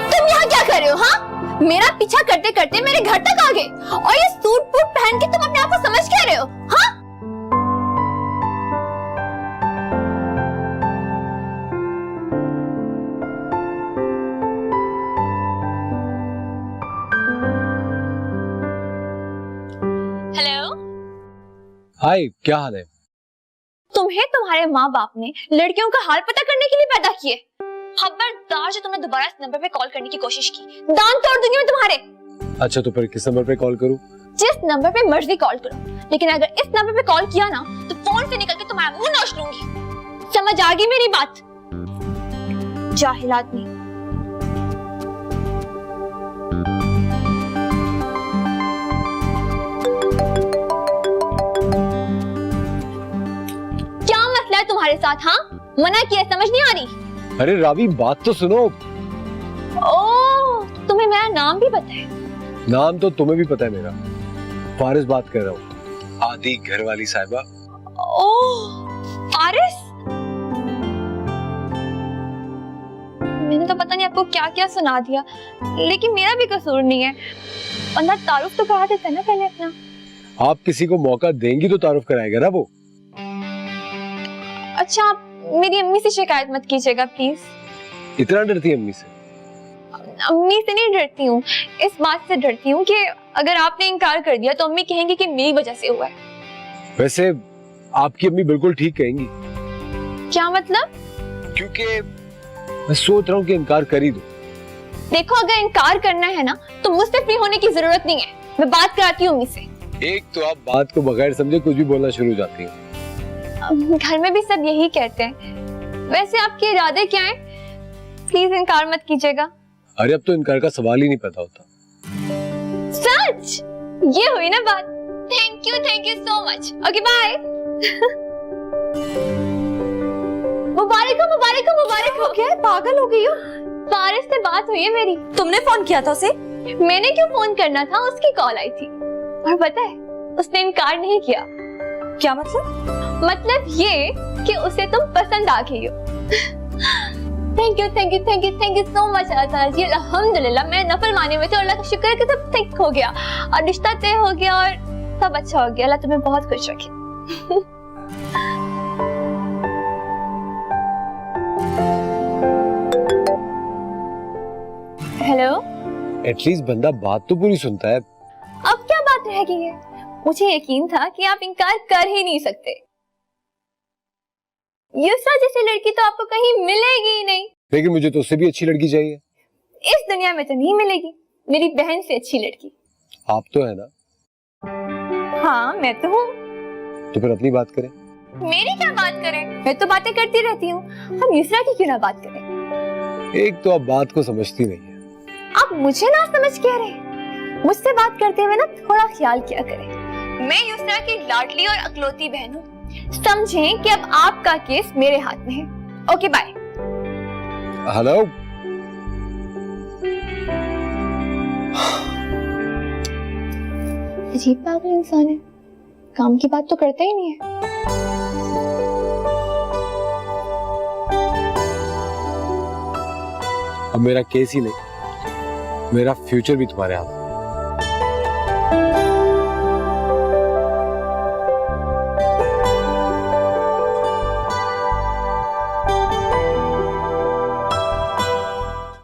तुम यहाँ क्या कर रहे हो? हाँ, मेरा पीछा करते करते मेरे घर तक आ गए और ये सूट बूट पहन के तुम अपने आप को समझ क्या रहे हो? हाँ, हाय, क्या हाल है? तुम्हें तुम्हारे माँ बाप ने लड़कियों का हाल पता करने के लिए पैदा किए। खबरदार जो तुमने दोबारा इस नंबर पे कॉल करने की कोशिश की, दांत तोड़ दूंगी मैं तुम्हारे। अच्छा, तो फिर किस नंबर पे कॉल करूं? जिस नंबर पे मर्जी कॉल करो, लेकिन अगर इस नंबर पे कॉल किया ना तो फोन से निकल के तुम्हारा मुंह नोच लूंगी। समझ आ गई मेरी बात? जाहिल आदमी। तुम्हारे साथ? हाँ, मना किया, समझ नहीं आ रही? अरे रावी, बात तो सुनो। ओह, तुम्हें मेरा नाम भी पता है? नाम तो तुम्हें भी पता है मेरा। फारिस बात कर रहा हूँ, आदि घर वाली साहिबा। ओह, फारिस? मैंने तो पता नहीं आपको क्या क्या सुना दिया, लेकिन मेरा भी कसूर नहीं है। बंदा तारुफ तो करा देता है ना पहले अपना। आप किसी को मौका देंगी तो तारुफ कराएगा ना वो। अच्छा, आप मेरी अम्मी से शिकायत मत कीजिएगा प्लीज। इतना डरती है अम्मी से? अम्मी से नहीं डरती हूँ, इस बात से डरती हूँ कि अगर आपने इनकार कर दिया तो अम्मी कहेंगी कि मेरी वजह से हुआ है। वैसे आपकी अम्मी बिल्कुल ठीक कहेंगी। क्या मतलब? क्योंकि मैं सोच रहा हूँ कि इनकार कर ही दो। देखो, अगर इनकार करना है ना तो मुझसे फ्री होने की जरूरत नहीं है, मैं बात कराती हूँ अम्मी से। एक तो आप बात को बगैर समझे कुछ भी बोलना शुरू हो जाती है। घर में भी सब यही कहते हैं। वैसे आपके इरादे क्या हैं? प्लीज इनकार मत कीजिएगा। अरे अब तो इनकार का सवाल ही नहीं पैदा होता। सच? ये हुई ना बात। Thank you so much. Okay bye. मुबारक हो। क्या है, पागल हो गई हो? फारिस से बात हुई है मेरी। तुमने फोन किया था उसे? मैंने क्यों फोन करना था, उसकी कॉल आई थी और पता है उसने इनकार नहीं किया। क्या मतलब? मतलब ये कि उसे तुम पसंद आ गई हो। थैंक यू सो मच अल्लाह जी। अल्हम्दुलिल्लाह, मैं नफल माने हुए थे और अल्लाह का शुक्र है कि सब ठीक हो गया और रिश्ता तय हो गया और सब अच्छा हो गया। अल्लाह तुम्हें बहुत खुश रखे। हेलो। एटलीस्ट बंदा बात तो पूरी सुनता है। अब क्या बात रह गई है? मुझे यकीन था कि आप इनकार कर ही नहीं सकते। युसरा जैसी लड़की तो आपको कहीं मिलेगी ही नहीं। लेकिन मुझे तो उससे भी अच्छी लड़की चाहिए। इस दुनिया में तो नहीं मिलेगी, मेरी बहन से अच्छी लड़की। आप तो है ना? हाँ, मैं तो हूँ। तो फिर अपनी बात करें। मेरी क्या बात करें? मैं तो बातें करती रहती हूँ, हम युसरा की क्यों ना बात करें? एक तो आप बात को समझती नहीं है। आप मुझे ना समझ कह रहे? मुझसे बात करते हुए ना थोड़ा ख्याल किया करें। मैं युसरा की लाडली और अकलौती बहन हूँ। समझें कि अब आपका केस मेरे हाथ में है। Okay bye. हेलो। अजीब पागल इंसान है, काम की बात तो करता ही नहीं है। अब मेरा केस ही नहीं, मेरा फ्यूचर भी तुम्हारे हाथ में है।